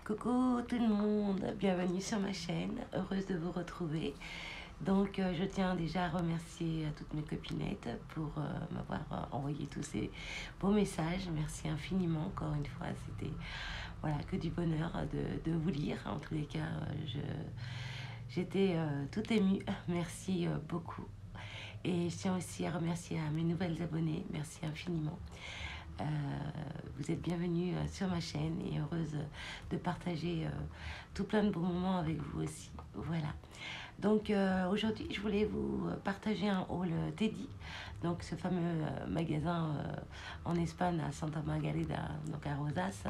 Coucou tout le monde, bienvenue sur ma chaîne, heureuse de vous retrouver. Donc je tiens déjà à remercier toutes mes copinettes pour m'avoir envoyé tous ces beaux messages. Merci infiniment, encore une fois, c'était voilà, que du bonheur de vous lire. En tous les cas, j'étais toute émue, merci beaucoup. Et je tiens aussi à remercier à mes nouvelles abonnées, merci infiniment. Vous êtes bienvenue sur ma chaîne et heureuse de partager tout plein de bons moments avec vous aussi. Voilà. Donc aujourd'hui, je voulais vous partager un haul Teddy, donc ce fameux magasin en Espagne à Santa Margarida, donc à Rosas.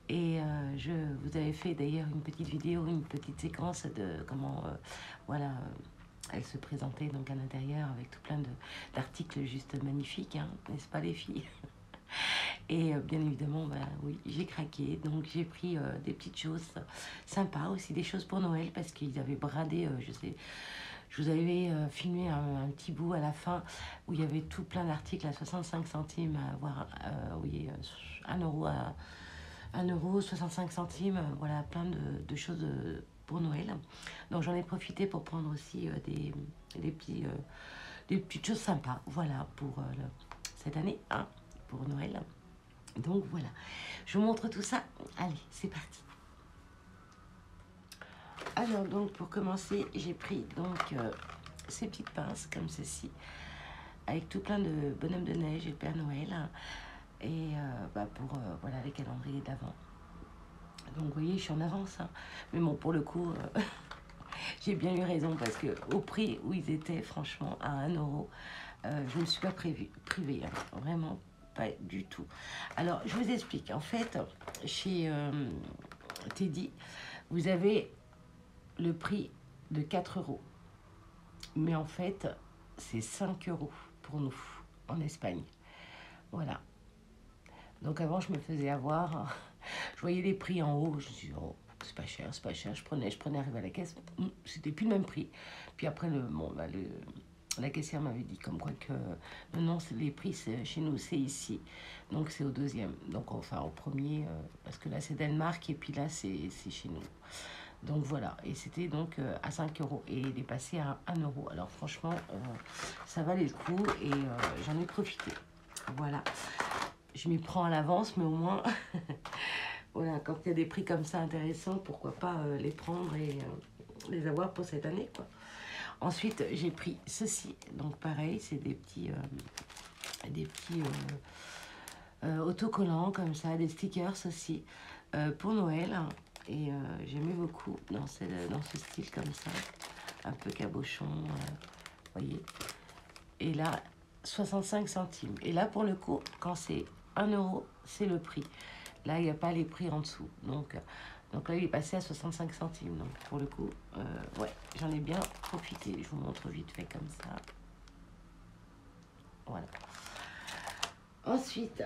Et je vous avais fait d'ailleurs une petite vidéo, une petite séquence de comment voilà, elle se présentait donc à l'intérieur avec tout plein d'articles juste magnifiques, hein, n'est-ce pas les filles? Et bien évidemment, bah, oui, j'ai craqué. Donc j'ai pris des petites choses sympas, aussi des choses pour Noël, parce qu'ils avaient bradé, je sais, je vous avais filmé un petit bout à la fin où il y avait tout plein d'articles à 65 centimes, voire oui, 1 euro à 1 euro, 65 centimes, voilà, plein de choses pour Noël. Donc j'en ai profité pour prendre aussi des petites choses sympas, voilà, pour cette année, hein, pour Noël. Donc voilà, je vous montre tout ça. Allez, c'est parti. Alors donc pour commencer, j'ai pris donc ces petites pinces comme ceci, avec tout plein de bonhommes de neige et le Père Noël, hein, et pour voilà les calendriers d'avant. Donc vous voyez, je suis en avance, hein. Mais bon, pour le coup, j'ai bien eu raison parce que au prix où ils étaient, franchement, à 1 euro, je ne me suis pas privée, hein, vraiment pas du tout. Alors, je vous explique. En fait, chez Teddy, vous avez le prix de 4 euros. Mais en fait, c'est 5 euros pour nous, en Espagne. Voilà. Donc avant, je me faisais avoir. Je voyais les prix en haut. Je me suis dit, oh, c'est pas cher, c'est pas cher. Je prenais, arrivé à la caisse. C'était plus le même prix. Puis après, la caissière m'avait dit comme quoi que non, les prix chez nous, c'est ici. Donc c'est au deuxième. Donc enfin au premier, parce que là c'est Danemark et puis là c'est chez nous. Donc voilà, et c'était donc à 5 euros et il est passé à 1 euro. Alors franchement, ça valait le coup et j'en ai profité. Voilà, je m'y prends à l'avance, mais au moins, voilà, quand il y a des prix comme ça intéressants, pourquoi pas les prendre et les avoir pour cette année, quoi. Ensuite, j'ai pris ceci. Donc pareil, c'est des petits autocollants comme ça, des stickers aussi pour Noël. Et j'aimais beaucoup dans ce style comme ça, un peu cabochon, voyez. Et là, 65 centimes. Et là, pour le coup, quand c'est 1 euro, c'est le prix. Là, il n'y a pas les prix en dessous. Donc là, il est passé à 65 centimes. Donc, pour le coup, ouais, j'en ai bien profité. Je vous montre vite fait comme ça. Voilà. Ensuite,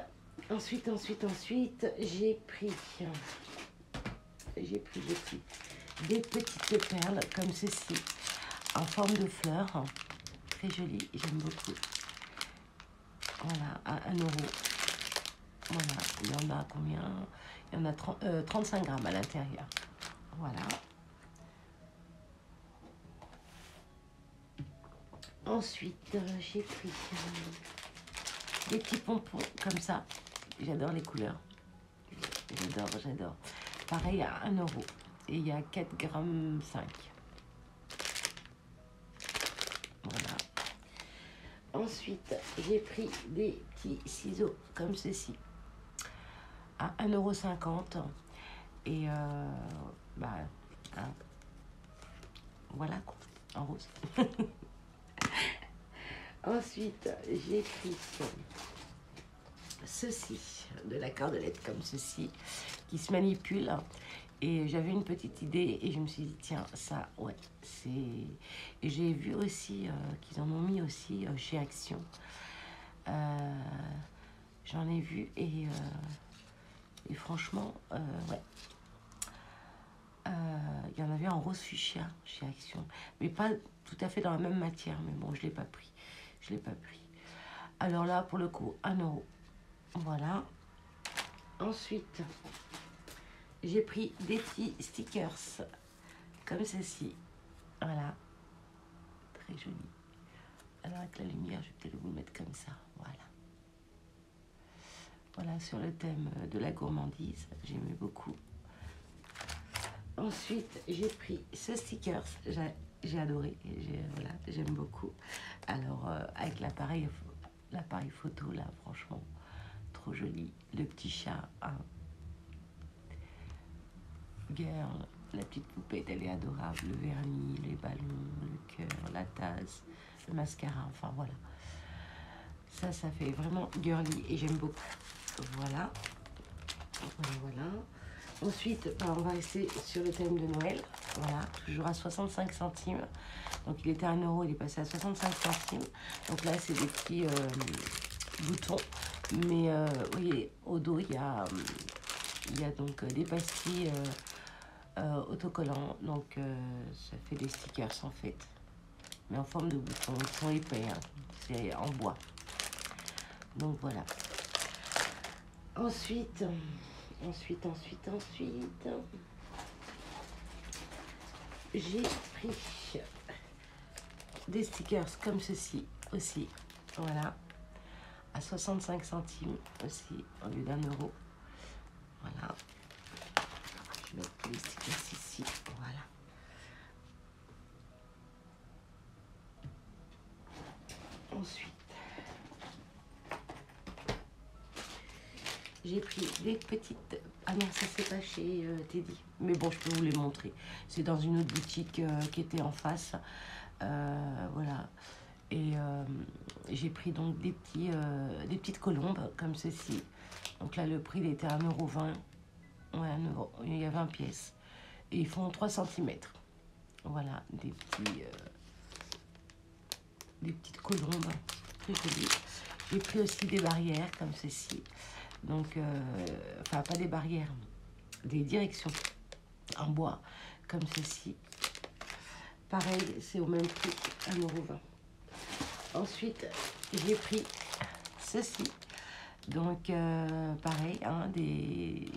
j'ai pris des petites perles comme ceci, en forme de fleurs. Très jolies, j'aime beaucoup. Voilà, à 1 euro. Voilà, il y en a combien? Il y en a 35 grammes à l'intérieur. Voilà. Ensuite, j'ai pris des petits pompons comme ça. J'adore les couleurs. J'adore. Pareil à 1 euro. Et il y a 4,5 grammes. Voilà. Ensuite, j'ai pris des petits ciseaux comme ceci à 1,50 €. Et hein, voilà quoi, en rose. Ensuite, j'ai pris ceci, de la cordelette comme ceci, qui se manipule. Et j'avais une petite idée et je me suis dit, tiens, ça, ouais, c'est... Et j'ai vu aussi qu'ils en ont mis aussi chez Action. J'en ai vu et franchement, ouais. Il y en avait en rose fuchsia chez Action. Mais pas tout à fait dans la même matière. Mais bon, je ne l'ai pas pris. Alors là, pour le coup, 1 euro. Voilà. Ensuite, j'ai pris des petits stickers comme ceci. Voilà, très joli. Alors avec la lumière, je vais peut-être vous le mettre comme ça. Voilà. Voilà, sur le thème de la gourmandise, j'aimais beaucoup. Ensuite, j'ai pris ce sticker, j'ai adoré, voilà, j'aime beaucoup. Alors, avec l'appareil photo, là, franchement, trop joli. Le petit chat, hein. Girl, la petite poupette, elle est adorable. Le vernis, les ballons, le cœur, la tasse, le mascara, enfin, voilà. Ça fait vraiment girly et j'aime beaucoup. Voilà. Voilà. Ensuite, on va rester sur le thème de Noël. Voilà, toujours à 65 centimes. Donc, il était à 1 €, il est passé à 65 centimes. Donc là, c'est des petits boutons. Mais, vous voyez, au dos, il y a donc des pastilles autocollants. Donc, ça fait des stickers, en fait. Mais en forme de boutons. Ils sont épais, hein. C'est en bois. Donc, voilà. Ensuite, j'ai pris des stickers comme ceci aussi, voilà, à 65 centimes aussi, au lieu d'1 €. Voilà, je vais mettre les stickers ici, voilà. Ensuite, j'ai pris des petites... Ah non, ça c'est pas chez Teddy. Mais bon, je peux vous les montrer. C'est dans une autre boutique qui était en face. Voilà. Et j'ai pris donc des petites colombes comme ceci. Donc là, le prix il était à 1,20 €. Ouais, 1 €. Il y a 20 pièces. Et ils font 3 cm. Voilà, des petites colombes. Très jolies. J'ai pris aussi des barrières comme ceci. Donc, enfin, pas des barrières, des directions en bois, comme ceci. Pareil, c'est au même prix, 1,20 €. Ensuite, j'ai pris ceci. Donc, pareil, hein, des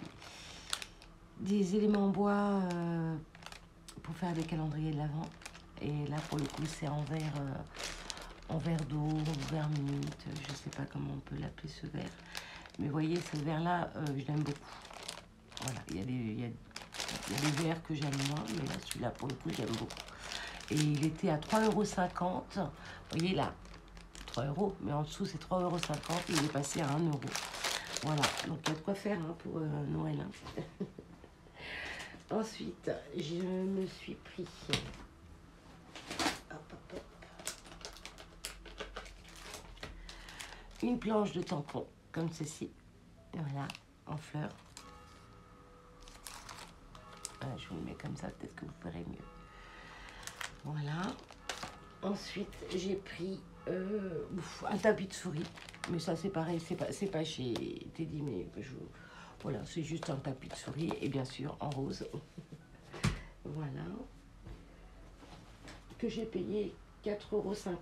éléments en bois pour faire des calendriers de l'Avent. Et là, pour le coup, c'est en verre d'eau, verre minute, je sais pas comment on peut l'appeler ce verre. Mais vous voyez, ce verre-là, je l'aime beaucoup. Voilà, il y a des verres que j'aime moins, mais là, celui-là, pour le coup, j'aime beaucoup. Et il était à 3,50 €. Vous voyez là, 3 €, mais en dessous, c'est 3,50 €. Il est passé à 1 €. Voilà, donc il y a de quoi faire hein, pour Noël. Hein. Ensuite, je me suis pris... une planche de tampon, comme ceci. Voilà, en fleurs. Voilà, je vous le mets comme ça, peut-être que vous verrez mieux. Voilà. Ensuite, j'ai pris un tapis de souris. Mais ça, c'est pareil, c'est pas chez Teddy, mais voilà, c'est juste un tapis de souris. Et bien sûr, en rose. Voilà. Que j'ai payé 4,50 €.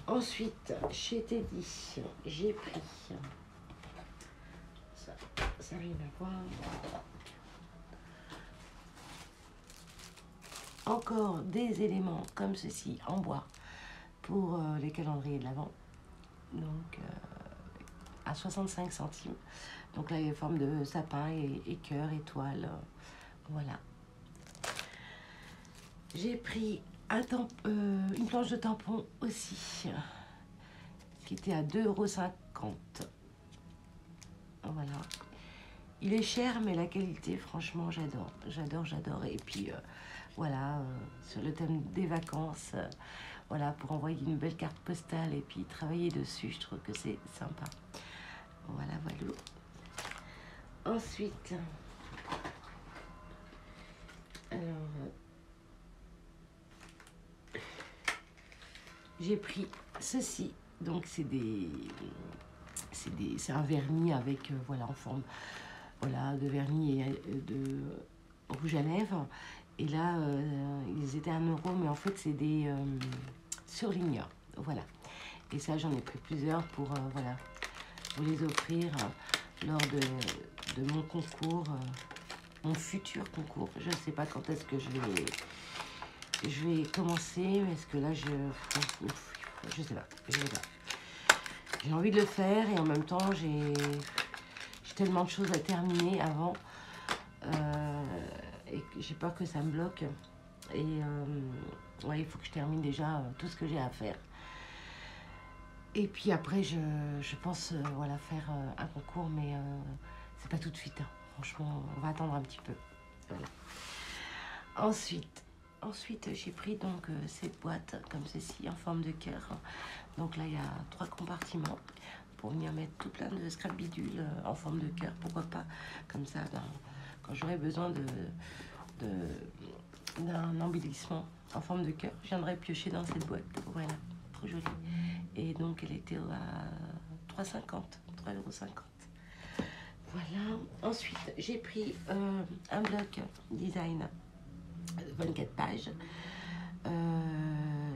Ensuite, chez Teddy, j'ai pris... Ça n'a rien à voir. Encore des éléments comme ceci en bois pour les calendriers de l'Avent. Donc à 65 centimes. Donc là il y a forme de sapin et cœur, étoile. Voilà. J'ai pris une planche de tampon aussi qui était à 2,50 €. Voilà. Il est cher, mais la qualité, franchement, j'adore. J'adore. Et puis, voilà, sur le thème des vacances, voilà, pour envoyer une belle carte postale et puis travailler dessus, je trouve que c'est sympa. Voilà. Ensuite, alors, j'ai pris ceci. Donc, c'est un vernis avec, voilà, en forme... Voilà, de vernis et de rouge à lèvres. Et là, ils étaient à 1 €, mais en fait, c'est des surligneurs. Voilà. Et ça, j'en ai pris plusieurs pour, voilà, vous les offrir lors de mon concours, mon futur concours. Je ne sais pas quand est-ce que je vais commencer, mais est-ce que là, je sais pas, J'ai envie de le faire et en même temps, j'ai tellement de choses à terminer avant et j'ai peur que ça me bloque. Et ouais, il faut que je termine déjà tout ce que j'ai à faire. Et puis après, je pense voilà, faire un concours, mais c'est pas tout de suite. Hein. Franchement, on va attendre un petit peu. Voilà. Ensuite j'ai pris donc cette boîte comme ceci en forme de cœur. Donc là, il y a 3 compartiments pour venir mettre tout plein de scrap bidules en forme de cœur. Pourquoi pas comme ça, quand j'aurai besoin d'un embellissement en forme de cœur, je viendrai piocher dans cette boîte. Voilà, trop jolie. Et donc, elle était à 3,50 €. Voilà. Ensuite, j'ai pris un bloc design 24 pages,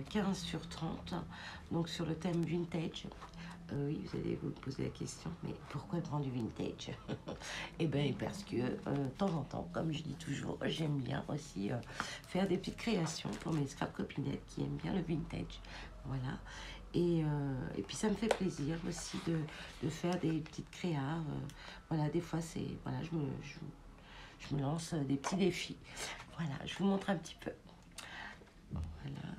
15 sur 30, donc sur le thème vintage. Oui, vous allez vous poser la question, mais pourquoi prendre du vintage? Eh bien, parce que de temps en temps, comme je dis toujours, j'aime bien aussi faire des petites créations pour mes scrap copinettes qui aiment bien le vintage. Voilà. Et puis ça me fait plaisir aussi de faire des petites créas. Voilà, des fois, c'est voilà, je me lance des petits défis. Voilà, je vous montre un petit peu. Voilà.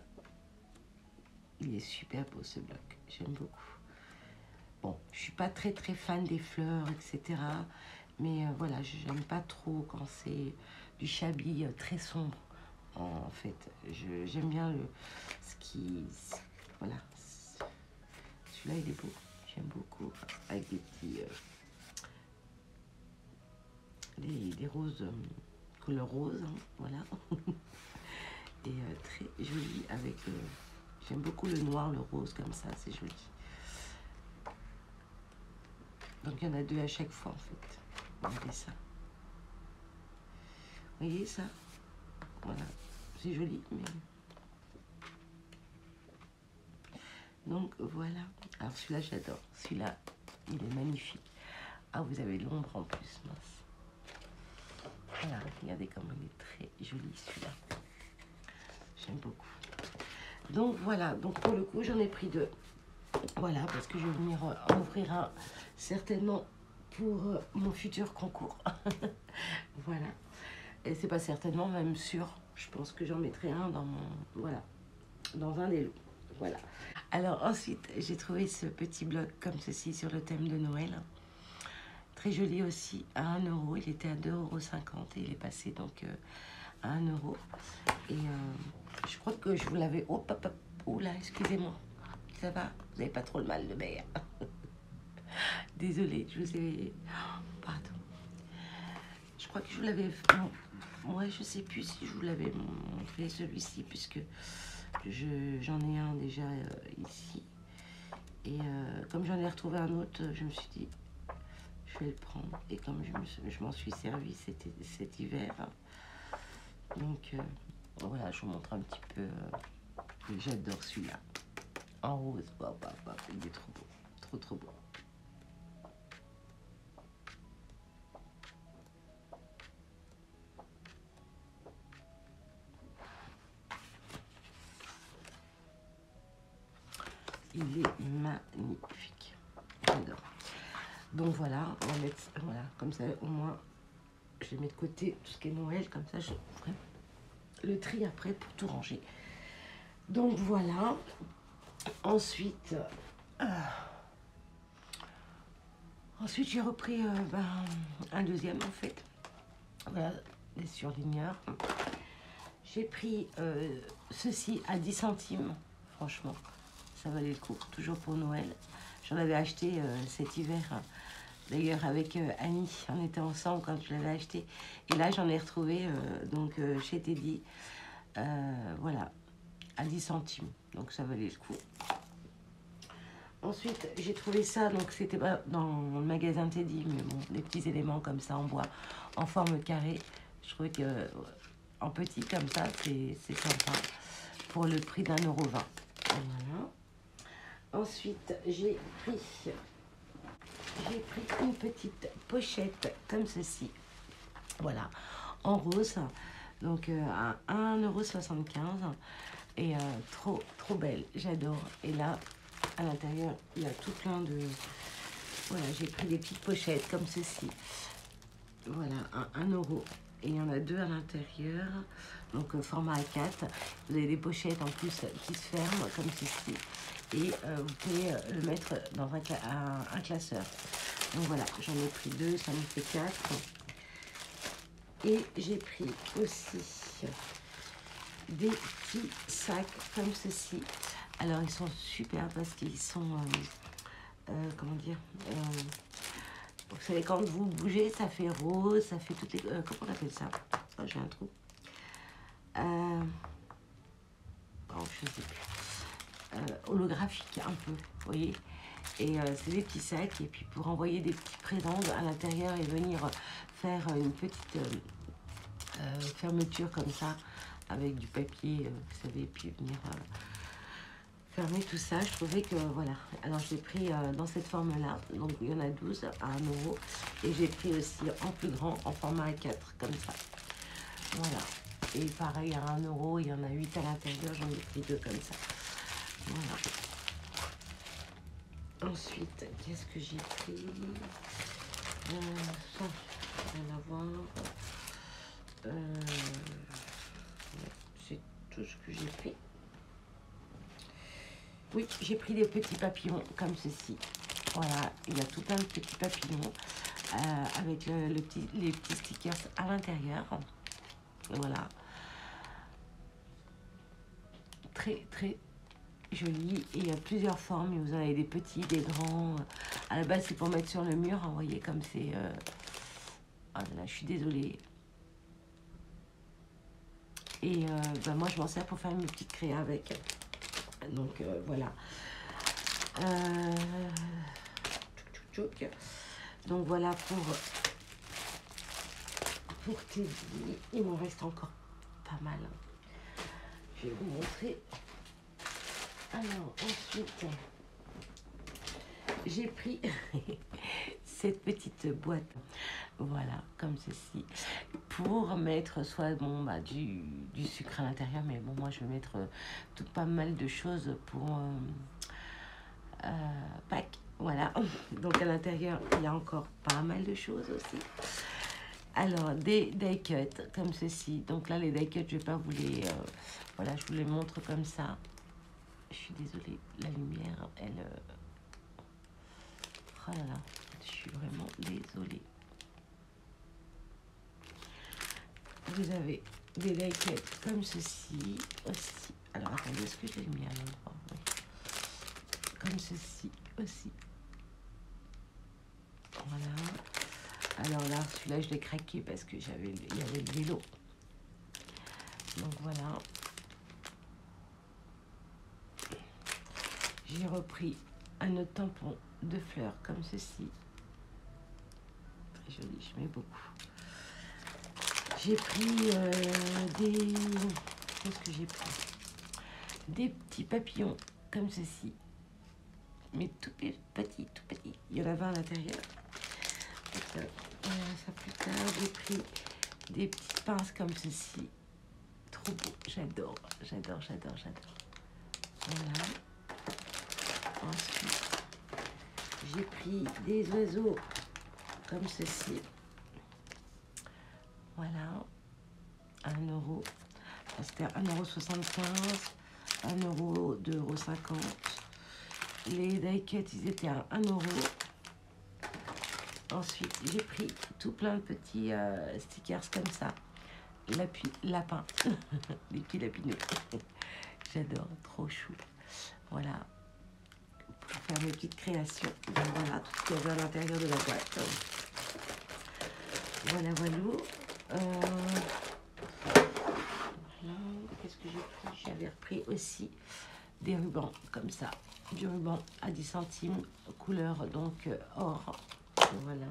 Il est super beau ce bloc, j'aime beaucoup. Bon, je suis pas très fan des fleurs, etc. Mais voilà, j'aime pas trop quand c'est du chablis très sombre. En fait, j'aime bien ce qui... Voilà. Celui-là, il est beau. J'aime beaucoup. Avec des petits... des roses, couleur rose. Hein, voilà. Et très joli avec... j'aime beaucoup le noir, le rose, comme ça. C'est joli. Donc, il y en a 2 à chaque fois, en fait. Regardez ça. Vous voyez ça? Voilà. C'est joli, mais... Donc, voilà. Alors, celui-là, j'adore. Celui-là, il est magnifique. Ah, vous avez l'ombre en plus, mince. Voilà, regardez comme il est très joli, celui-là. J'aime beaucoup. Donc, voilà. Donc, pour le coup, j'en ai pris 2. Voilà, parce que je vais venir en ouvrir un, certainement, pour mon futur concours. Voilà. Et c'est pas certainement, même sûr. Je pense que j'en mettrai un dans mon... Voilà. Dans un des lots. Voilà. Alors, ensuite, j'ai trouvé ce petit bloc comme ceci sur le thème de Noël. Très joli aussi, à 1 €. Il était à 2,50 € et il est passé donc à 1 €. Et je crois que je vous l'avais... Oh, papa, oh là, excusez-moi. Ça va? Vous n'avez pas trop le mal de mer. Désolée, je vous ai... Oh, pardon. Je crois que je vous l'avais... Non, moi, je sais plus si je vous l'avais montré celui-ci, puisque j'en ai un déjà ici. Et comme j'en ai retrouvé un autre, je me suis dit, je vais le prendre. Et comme je m'en suis servi cet hiver, donc voilà, je vous montre un petit peu. J'adore celui-là. En rose, il est trop beau. Trop beau. Il est magnifique. J'adore. Donc voilà, on va mettre, voilà, comme ça au moins, je vais mettre de côté tout ce qui est Noël, comme ça je ferai le tri après pour tout ranger. Donc voilà. Ensuite, j'ai repris un deuxième en fait. Voilà, les surligneurs. J'ai pris ceci à 10 centimes, franchement. Ça valait le coup, toujours pour Noël. J'en avais acheté cet hiver, d'ailleurs avec Annie, on était ensemble quand je l'avais acheté. Et là, j'en ai retrouvé donc chez Teddy, voilà, à 10 centimes. Donc ça valait le coup. Ensuite, j'ai trouvé ça, donc c'était pas dans le magasin Teddy, mais bon, des petits éléments comme ça en bois, en forme carrée. Je trouvais que en petit comme ça, c'est sympa, pour le prix d'1,20 €. Voilà. Ensuite, j'ai pris j'ai pris une petite pochette comme ceci. Voilà, en rose. Donc à 1,75 € et trop belle, j'adore. Et là, à l'intérieur, il y a tout plein de... Voilà, j'ai pris des petites pochettes comme ceci. Voilà, à 1 €. Et il y en a deux à l'intérieur, donc format A4. Vous avez des pochettes en plus qui se ferment comme ceci. Et vous pouvez le mettre dans un classeur. Donc voilà, j'en ai pris deux, ça me fait 4. Et j'ai pris aussi des petits sacs comme ceci. Alors ils sont super parce qu'ils sont, comment dire, vous savez quand vous bougez ça fait rose, ça fait toutes les, comment on appelle ça? Oh, j'ai un trou. Oh, je sais plus. Holographique un peu, vous voyez. Et c'est des petits sacs et puis pour envoyer des petits présents à l'intérieur et venir faire une petite fermeture comme ça avec du papier, vous savez, puis venir fermer tout ça. Je trouvais que voilà, alors j'ai pris dans cette forme là, donc il y en a 12 à 1 € et j'ai pris aussi en plus grand en format A4 comme ça, voilà. Et pareil à 1 €, il y en a 8 à l'intérieur, j'en ai pris 2 comme ça, voilà. Ensuite, qu'est-ce que j'ai pris? Ça, rien à voir. C'est tout ce que j'ai pris. Oui, j'ai pris des petits papillons comme ceci. Voilà, il y a tout plein de petits papillons avec les petits stickers à l'intérieur. Voilà. Très, très joli. Et il y a plusieurs formes. Vous en avez des petits, des grands. À la base, c'est pour mettre sur le mur. Vous voyez comme c'est... Oh là, je suis désolée. Et moi, je m'en sers pour faire une petite créa avec. Donc, voilà. Donc, voilà pour tes vies. Il m'en reste encore pas mal. Je vais vous montrer. Alors, ensuite, j'ai pris cette petite boîte, voilà, comme ceci, pour mettre soit bon, du sucre à l'intérieur, mais bon, moi je vais mettre tout pas mal de choses pour Pâques, voilà. Donc à l'intérieur, il y a encore pas mal de choses aussi. Alors, des die cuts comme ceci. Donc là, les die cuts, je vais pas vous les... voilà, je vous les montre comme ça. Je suis désolée, la lumière, elle... Oh là là, je suis vraiment désolée. Vous avez des die cuts comme ceci aussi. Alors, attendez, est-ce que je l'ai mis à l'endroit? Oui. Comme ceci aussi. Voilà. Alors là, celui-là, je l'ai craqué parce que il y avait le vélo. Donc voilà. J'ai repris un autre tampon de fleurs comme ceci. Très joli, je mets beaucoup. J'ai pris des... Qu'est-ce que j'ai pris? Des petits papillons comme ceci. Mais tout petit, tout petit. Il y en a 20 à l'intérieur. Ça plus tard, j'ai pris des petites pinces comme ceci. Trop beau, j'adore, j'adore, j'adore, j'adore. Voilà. Ensuite, j'ai pris des oiseaux comme ceci. Voilà. 1 €. C'était 1,75 €, 1 €, 2,50 €. Les die cuts, ils étaient à 1 €. Ensuite, j'ai pris tout plein de petits stickers comme ça. Lapin, des petits lapineux. J'adore, trop chou. Voilà, pour faire mes petites créations. Donc voilà, tout ce qu'il y avait à l'intérieur de la boîte. Voilà, voilà. Voilà, qu'est-ce que j'ai pris? J'avais repris aussi des rubans comme ça. Du ruban à 10 centimes, couleur donc or. Voilà.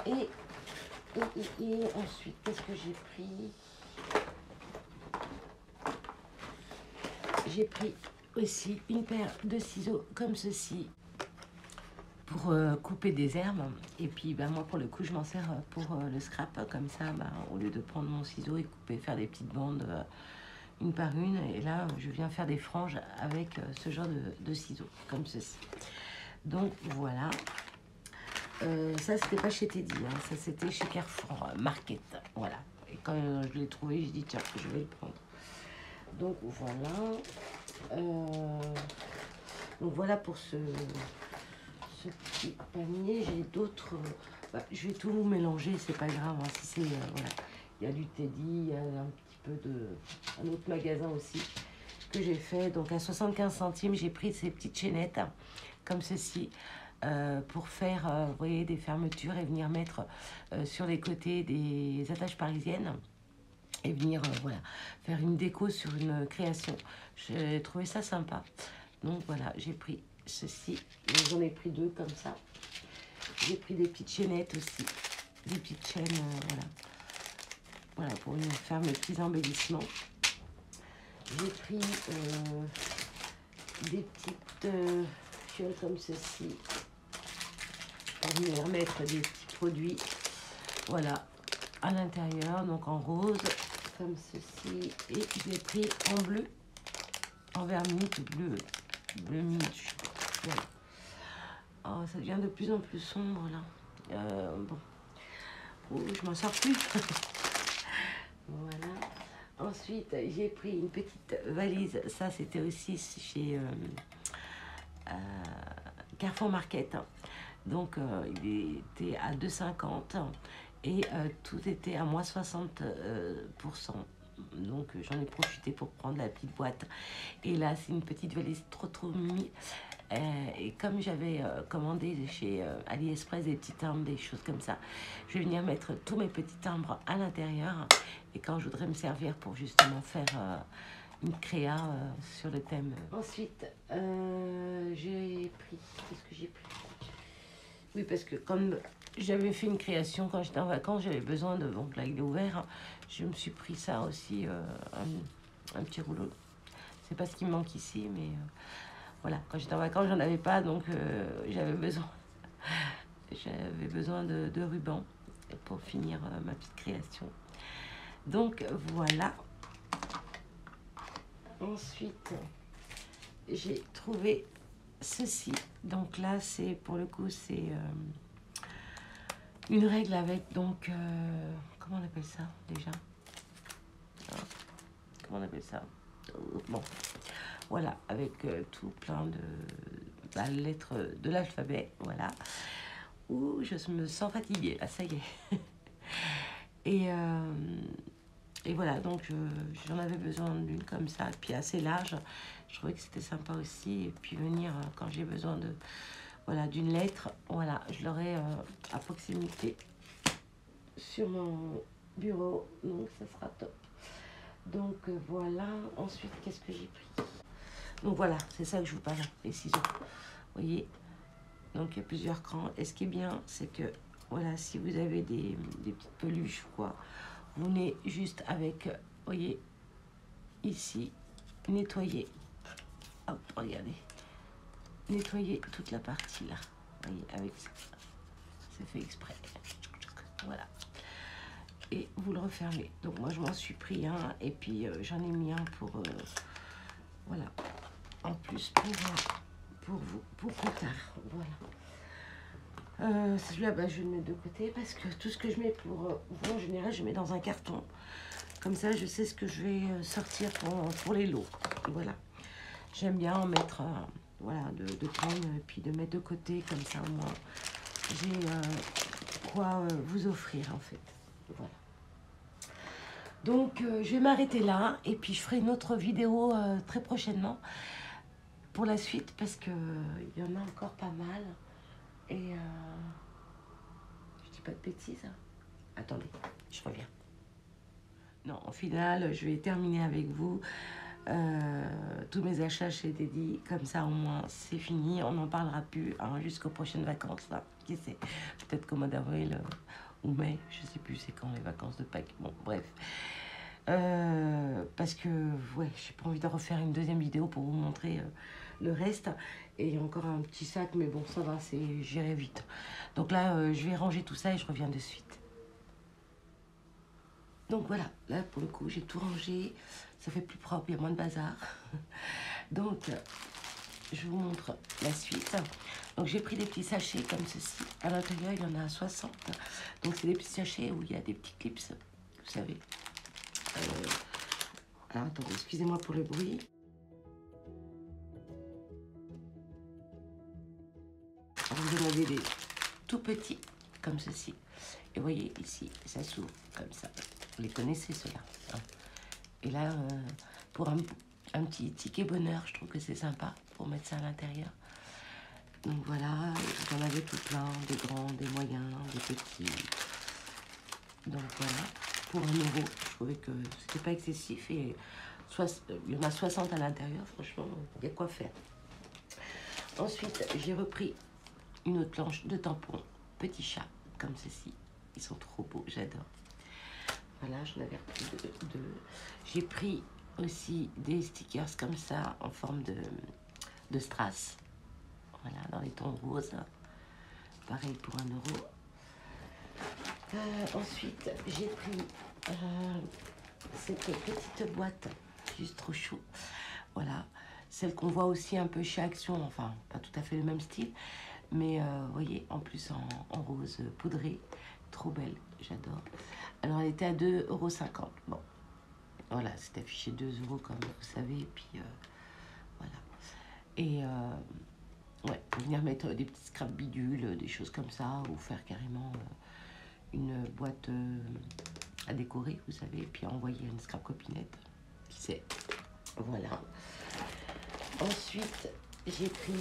Et ensuite, qu'est-ce que j'ai pris? J'ai pris aussi une paire de ciseaux comme ceci pour couper des herbes. Et puis bah, moi pour le coup je m'en sers pour le scrap, comme ça bah, au lieu de prendre mon ciseau et couper, faire des petites bandes une par une, et là je viens faire des franges avec ce genre de ciseaux comme ceci. Donc voilà, ça c'était pas chez Teddy, hein, ça c'était chez Carrefour Market, voilà. Et quand je l'ai trouvé, je dis tiens, je vais le prendre. Donc voilà, donc voilà pour ce petit panier. J'ai d'autres, bah, je vais tout vous mélanger, c'est pas grave, hein, si c'est voilà. Il y a du Teddy, il y a un petit peu de un autre magasin aussi que j'ai fait. Donc à 75 centimes, j'ai pris ces petites chaînettes hein, comme ceci. Pour faire, vous voyez, des fermetures et venir mettre sur les côtés des attaches parisiennes et venir, voilà, faire une déco sur une création. J'ai trouvé ça sympa. Donc voilà, j'ai pris ceci. J'en ai pris deux comme ça. J'ai pris des petites chaînettes aussi. Des petites chaînes, voilà. Voilà, pour faire mes petits embellissements. J'ai pris des petites fioles comme ceci. Pour venir mettre des petits produits, voilà, à l'intérieur, donc en rose, comme ceci, et je l'ai pris en bleu, en vermine, bleu minute, voilà. Oh, ça devient de plus en plus sombre, là, bon, oh, je m'en sors plus, voilà. Ensuite, j'ai pris une petite valise, ça c'était aussi chez Carrefour Market, donc il était à 2,50 et tout était à moins 60%. Donc j'en ai profité pour prendre la petite boîte. Et là c'est une petite valise trop mimi. Et comme j'avais commandé chez AliExpress des petits timbres, des choses comme ça, je vais venir mettre tous mes petits timbres à l'intérieur. Et quand je voudrais me servir pour justement faire une créa sur le thème. Ensuite, j'ai pris... Qu'est-ce que j'ai pris? Oui, parce que comme j'avais fait une création quand j'étais en vacances, j'avais besoin de... Donc là, il est ouvert. Je me suis pris ça aussi, un petit rouleau. C'est pas ce qui me manque ici, mais voilà. Quand j'étais en vacances, j'en avais pas, donc j'avais besoin de ruban pour finir ma petite création. Donc voilà. Ensuite, j'ai trouvé ceci. Donc là, c'est pour le coup, c'est une règle avec, donc, comment on appelle ça déjà? Comment on appelle ça? Bon, voilà, avec tout plein de lettres de l'alphabet, voilà. Ouh, je me sens fatiguée, là, ça y est. Et voilà, donc j'en avais besoin d'une comme ça, et puis assez large. Je trouvais que c'était sympa aussi. Et puis venir, quand j'ai besoin de, voilà, d'une lettre, voilà, je l'aurai à proximité sur mon bureau. Donc ça sera top. Donc voilà, ensuite, qu'est-ce que j'ai pris? Donc voilà, c'est ça que je vous parle, les ciseaux. Vous voyez, donc il y a plusieurs crans. Et ce qui est bien, c'est que, voilà, si vous avez des petites peluches ou quoi, vous venez juste avec, voyez, ici, nettoyer. Hop, regardez. Nettoyer toute la partie là. Voyez, avec ça. C'est fait exprès. Voilà. Et vous le refermez. Donc moi, je m'en suis pris un. Et puis, j'en ai mis un pour, voilà. En plus, pour vous, pour plus tard. Voilà. Celui-là, bah, je vais le mettre de côté parce que tout ce que je mets pour vous, en général, je mets dans un carton. Comme ça, je sais ce que je vais sortir pour les lots. Voilà. J'aime bien en mettre, voilà, de prendre et puis de mettre de côté. Comme ça, au moins, j'ai quoi vous offrir, en fait. Voilà. Donc, je vais m'arrêter là. Et puis, je ferai une autre vidéo très prochainement pour la suite parce qu'il y en a encore pas mal. Et je dis pas de bêtises. Attendez, je reviens. Non, au final, je vais terminer avec vous tous mes achats chez Teddy. Comme ça, au moins, c'est fini. On n'en parlera plus hein, jusqu'aux prochaines vacances. Là. Qui sait? Peut-être qu'au mois d'avril ou mai. Je sais plus c'est quand les vacances de Pâques. Bon, bref. Parce que, ouais, j'ai pas envie de refaire une deuxième vidéo pour vous montrer le reste. Et il y a encore un petit sac, mais bon, ça va, j'irai vite. Donc là, je vais ranger tout ça et je reviens de suite. Donc voilà, là pour le coup, j'ai tout rangé. Ça fait plus propre, il y a moins de bazar. Donc, je vous montre la suite. Donc j'ai pris des petits sachets comme ceci. À l'intérieur, il y en a 60. Donc c'est des petits sachets où il y a des petits clips, vous savez. Alors attendez, excusez-moi pour le bruit. Vous en avez des tout petits, comme ceci. Et vous voyez ici, ça s'ouvre comme ça. Vous les connaissez ceux-là, hein. Et là, pour un petit ticket bonheur, je trouve que c'est sympa pour mettre ça à l'intérieur. Donc voilà, j'en avais tout plein, des grands, des moyens, des petits. Donc voilà, pour 1 €, je trouvais que c'était pas excessif. Et il y en a 60 à l'intérieur, franchement, il y a quoi faire. Ensuite, j'ai repris une autre planche de tampons, petit chat, comme ceci. Ils sont trop beaux, j'adore. Voilà, j'en avais repris deux. J'ai pris aussi des stickers comme ça, en forme de strass. Voilà, dans les tons roses. Pareil pour 1 €. Ensuite, j'ai pris cette petite boîte, juste trop chou. Voilà, celle qu'on voit aussi un peu chez Action, enfin, pas tout à fait le même style. Mais vous voyez, en plus en rose poudré, trop belle, j'adore. Alors elle était à 2,50 €. Bon, voilà, c'est affiché 2 € comme vous savez. Et puis voilà. Et ouais, pour venir mettre des petits scraps bidules, des choses comme ça, ou faire carrément une boîte à décorer, vous savez, et puis envoyer une scrap copinette. Qui sait. Voilà. Ensuite, j'ai pris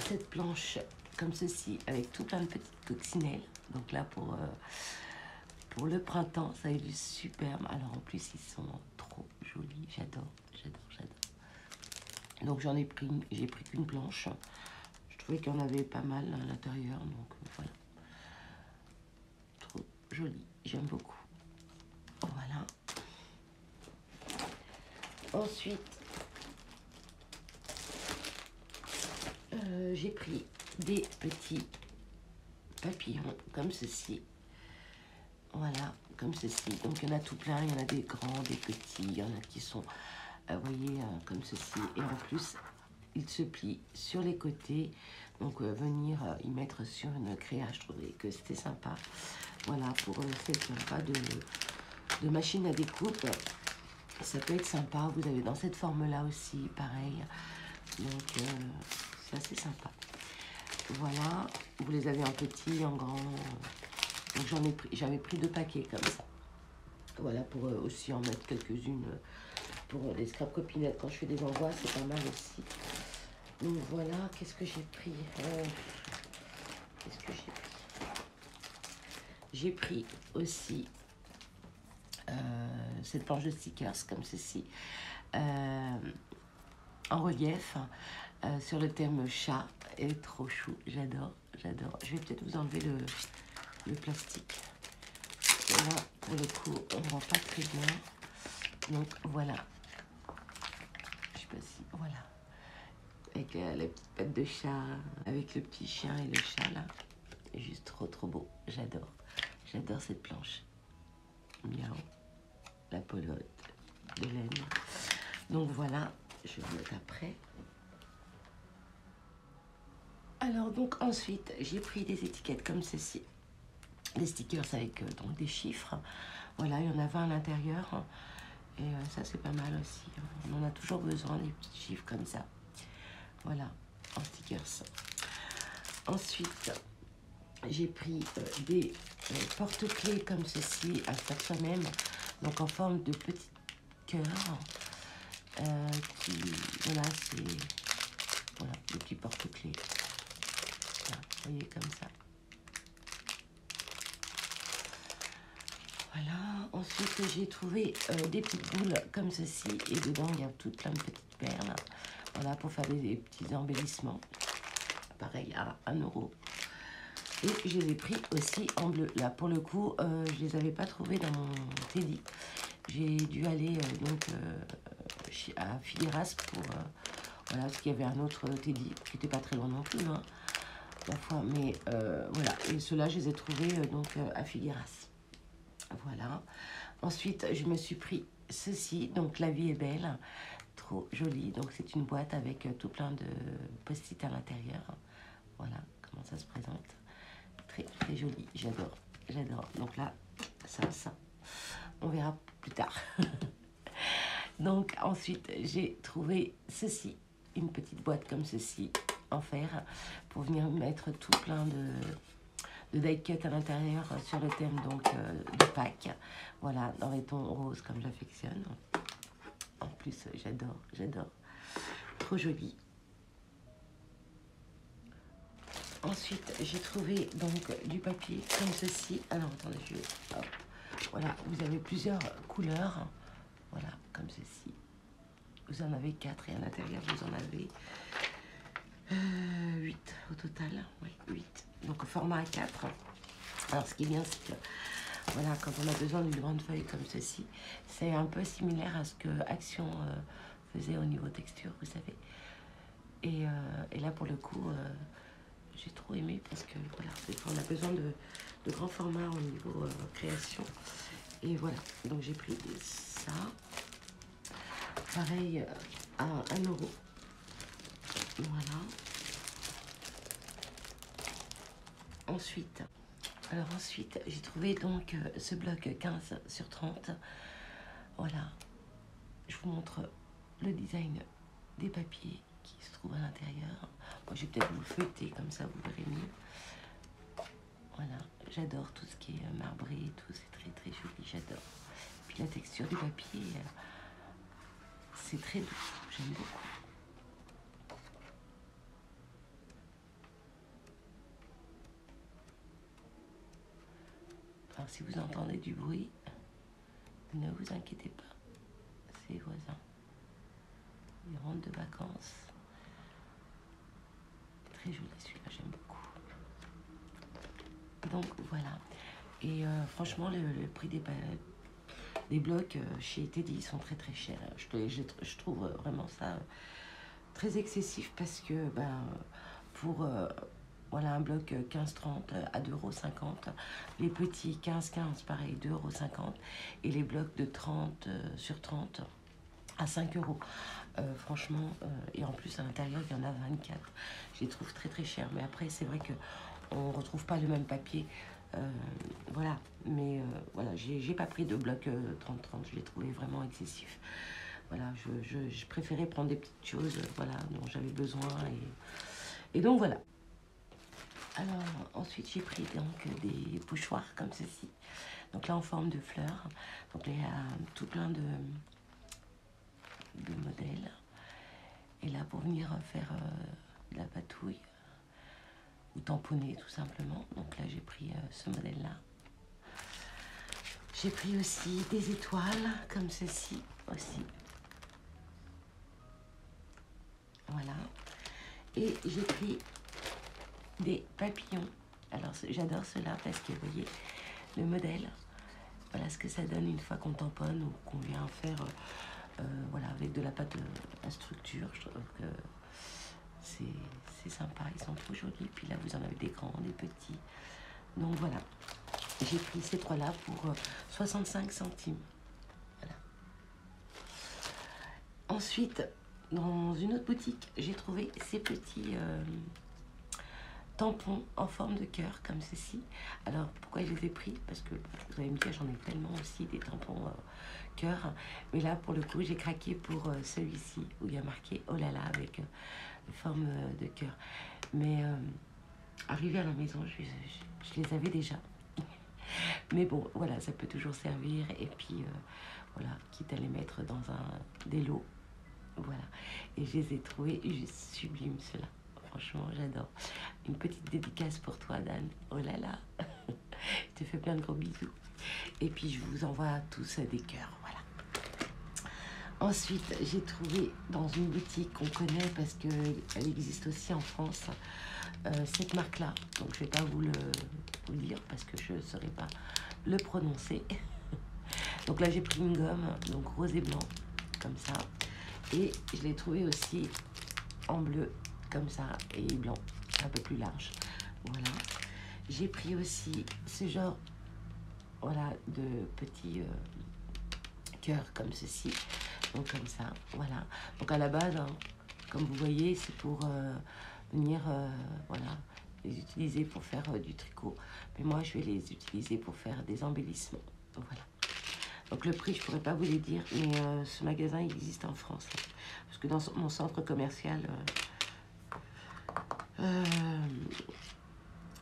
cette planche comme ceci, avec tout plein de petites coccinelles. Donc là, pour le printemps, ça a eu du superbe. Alors en plus, ils sont trop jolis. J'adore, j'adore, j'adore. Donc j'ai pris qu'une planche. Je trouvais qu'il y en avait pas mal à l'intérieur. Donc voilà. Trop joli, j'aime beaucoup. Voilà. Ensuite, j'ai pris des petits papillons comme ceci. Voilà, comme ceci. Donc il y en a tout plein, il y en a des grands, des petits, il y en a qui sont, vous voyez, comme ceci. Et en plus, ils se plient sur les côtés. Donc venir y mettre sur une créa, je trouvais que c'était sympa. Voilà, pour celles qui n'ont pas de machine à découpe, ça peut être sympa. Vous avez dans cette forme-là aussi, pareil. Donc c'est assez sympa. Voilà, vous les avez en petit, en grand. Donc j'avais pris 2 paquets comme ça. Voilà, pour aussi en mettre quelques-unes pour les scrap copinettes. Quand je fais des envois, c'est pas mal aussi. Donc voilà, qu'est-ce que j'ai pris Qu'est-ce que j'ai pris J'ai pris aussi cette planche de stickers comme ceci, en relief, sur le thème chat. Elle est trop chou, j'adore, j'adore. Je vais peut-être vous enlever le plastique. Et là, pour le coup, on ne voit pas très bien. Donc voilà. Je sais pas si... Voilà. Avec la petite patte de chat, avec le petit chien et le chat là. Juste trop trop beau. J'adore. J'adore cette planche. Miaou. La pelote de laine. Donc voilà. Je vais le mettre après. Alors donc ensuite, j'ai pris des étiquettes comme ceci. Des stickers avec donc des chiffres. Voilà, il y en a 20 à l'intérieur. Et ça, c'est pas mal aussi. On en a toujours besoin, des petits chiffres comme ça. Voilà, en stickers. Ensuite, j'ai pris des porte-clés comme ceci, à faire soi-même. Donc en forme de petits cœurs. Voilà, c'est... Voilà, des petits porte-clés. Voilà, vous voyez, comme ça. Voilà, ensuite j'ai trouvé des petites boules comme ceci et dedans il y a tout plein de petites perles. Voilà, pour faire des petits embellissements. Pareil à 1 €. Et je les ai pris aussi en bleu. Là pour le coup, je les avais pas trouvés dans mon Teddy. J'ai dû aller donc à Filiras pour Voilà, parce qu'il y avait un autre Teddy qui n'était pas très loin non plus, hein, la fois. Mais voilà, et ceux-là, je les ai trouvés donc à Figueras. Voilà. Ensuite, je me suis pris ceci, donc La vie est belle, trop joli. Donc c'est une boîte avec tout plein de post-it à l'intérieur. Voilà comment ça se présente. Très très joli, j'adore, j'adore. Donc là, ça, on verra plus tard. Donc ensuite, j'ai trouvé ceci, une petite boîte comme ceci, en fer, pour venir mettre tout plein de die cut à l'intérieur sur le thème donc de Pâques. Voilà, dans les tons roses comme j'affectionne. En plus, j'adore, j'adore. Trop joli. Ensuite, j'ai trouvé donc du papier comme ceci. Alors, attendez, je vais... Hop. Voilà, vous avez plusieurs couleurs. Voilà, comme ceci. Vous en avez 4 et à l'intérieur, vous en avez 8 au total. Oui, 8. Donc, au format A4. Alors, ce qui est bien, c'est que, voilà, quand on a besoin d'une grande feuille comme ceci, c'est un peu similaire à ce que Action faisait au niveau texture, vous savez. Et là, pour le coup, j'ai trop aimé parce que, voilà, on a besoin de grands formats au niveau création. Et voilà, donc j'ai pris ça. Pareil, à 1 €. Voilà. Ensuite, j'ai trouvé donc ce bloc 15 sur 30. Voilà. Je vous montre le design des papiers qui se trouvent à l'intérieur. Moi, je vais peut-être vous le feuilleter, comme ça vous verrez mieux. Voilà, j'adore tout ce qui est marbré et tout, c'est très très joli, j'adore. Puis la texture du papier, c'est très doux, j'aime beaucoup. Alors si vous entendez du bruit, ne vous inquiétez pas, c'est les voisins. Ils rentrent de vacances. Très joli celui-là, j'aime beaucoup. Donc voilà. Et franchement, le prix des blocs chez Teddy sont très très chers. Je trouve vraiment ça très excessif parce que pour voilà, un bloc 15-30 à 2,50 €. Les petits 15-15, pareil, 2,50 € et les blocs de 30 sur 30 à 5 €. Franchement, et en plus à l'intérieur il y en a 24. Je les trouve très très chers. Mais après c'est vrai que on retrouve pas le même papier. Voilà, mais voilà, j'ai pas pris de bloc 30-30, je l'ai trouvé vraiment excessif. Voilà, je préférais prendre des petites choses, voilà, dont j'avais besoin, et donc voilà. Alors ensuite j'ai pris donc des pochoirs comme ceci, donc là en forme de fleurs. Donc là il y a tout plein de modèles, et là pour venir faire de la patouille ou tamponner tout simplement. Donc là j'ai pris ce modèle là. J'ai pris aussi des étoiles comme ceci aussi. Voilà. Et j'ai pris des papillons. Alors j'adore cela parce que vous voyez le modèle. Voilà ce que ça donne une fois qu'on tamponne ou qu'on vient faire voilà, avec de la pâte à structure. Je trouve que c'est sympa, ils sont trop jolis. Puis là vous en avez des grands, des petits. Donc voilà. J'ai pris ces trois-là pour 65 centimes. Voilà. Ensuite, dans une autre boutique, j'ai trouvé ces petits tampons en forme de cœur, comme ceci. Alors, pourquoi je les ai pris? Parce que vous allez me dire, j'en ai tellement aussi des tampons cœur. Mais là, pour le coup, j'ai craqué pour celui-ci, où il y a marqué « Oh là là » avec forme de cœur. Mais arrivé à la maison, je les avais déjà. Mais bon, voilà, ça peut toujours servir. Et puis, voilà, quitte à les mettre dans des lots. Voilà. Et je les ai trouvés juste sublimes, ceux-là. Franchement, j'adore. Une petite dédicace pour toi, Dan. Oh là là. Je te fais plein de gros bisous. Et puis, je vous envoie tous des cœurs. Voilà. Ensuite, j'ai trouvé dans une boutique qu'on connaît parce qu'elle existe aussi en France, cette marque-là. Donc, je ne vais pas vous dire parce que je ne saurais pas le prononcer. Donc là, j'ai pris une gomme, donc rose et blanc, comme ça. Et je l'ai trouvé aussi en bleu, comme ça, et blanc, un peu plus large. Voilà. J'ai pris aussi ce genre, voilà, de petits cœurs comme ceci. Donc comme ça, voilà. Donc à la base, hein, comme vous voyez, c'est pour venir, voilà, les utiliser pour faire du tricot. Mais moi, je vais les utiliser pour faire des embellissements. Voilà. Donc le prix, je pourrais pas vous les dire, mais ce magasin, il existe en France. Hein, parce que dans mon centre commercial,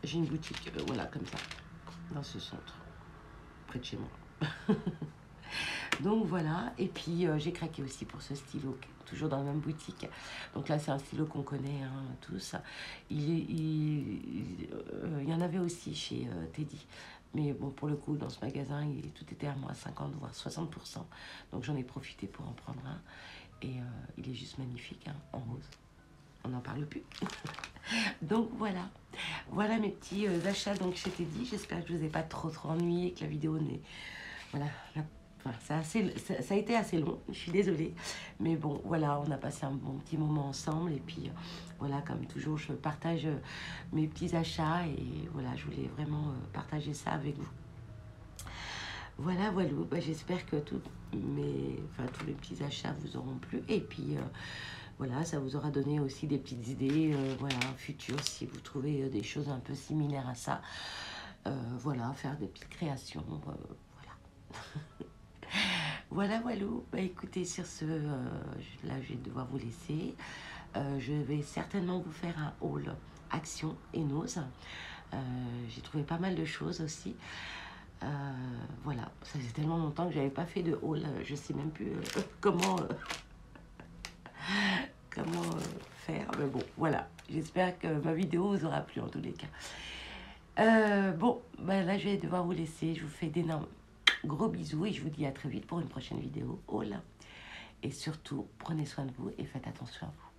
j'ai une boutique, voilà, comme ça, dans ce centre, près de chez moi. Donc voilà, et puis j'ai craqué aussi pour ce stylo, toujours dans la même boutique. Donc là, c'est un stylo qu'on connaît hein, tous. Il y en avait aussi chez Teddy. Mais bon, pour le coup, dans ce magasin, tout était à moins 50, voire 60%. Donc j'en ai profité pour en prendre un. Et il est juste magnifique, hein, en rose. On n'en parle plus. Donc voilà. Voilà mes petits achats donc chez Teddy. J'espère que je ne vous ai pas trop ennuyé, que la vidéo n'est... Voilà, enfin, ça a été assez long, je suis désolée. Mais bon, voilà, on a passé un bon petit moment ensemble. Et puis, voilà, comme toujours, je partage mes petits achats. Et voilà, je voulais vraiment partager ça avec vous. Voilà, voilà. Bah, j'espère que tous les petits achats vous auront plu. Et puis, voilà, ça vous aura donné aussi des petites idées, voilà, futures, si vous trouvez des choses un peu similaires à ça. Voilà, faire des petites créations, voilà. Voilà, voilà. Bah, écoutez, sur ce, là, je vais devoir vous laisser. Je vais certainement vous faire un haul Action et Nose. J'ai trouvé pas mal de choses aussi. Voilà, ça faisait tellement longtemps que j'avais pas fait de haul. Je sais même plus comment faire. Mais bon, voilà. J'espère que ma vidéo vous aura plu en tous les cas. Bon, bah, là, je vais devoir vous laisser. Je vous fais d'énormes gros bisous et je vous dis à très vite pour une prochaine vidéo haul. Et surtout, prenez soin de vous et faites attention à vous.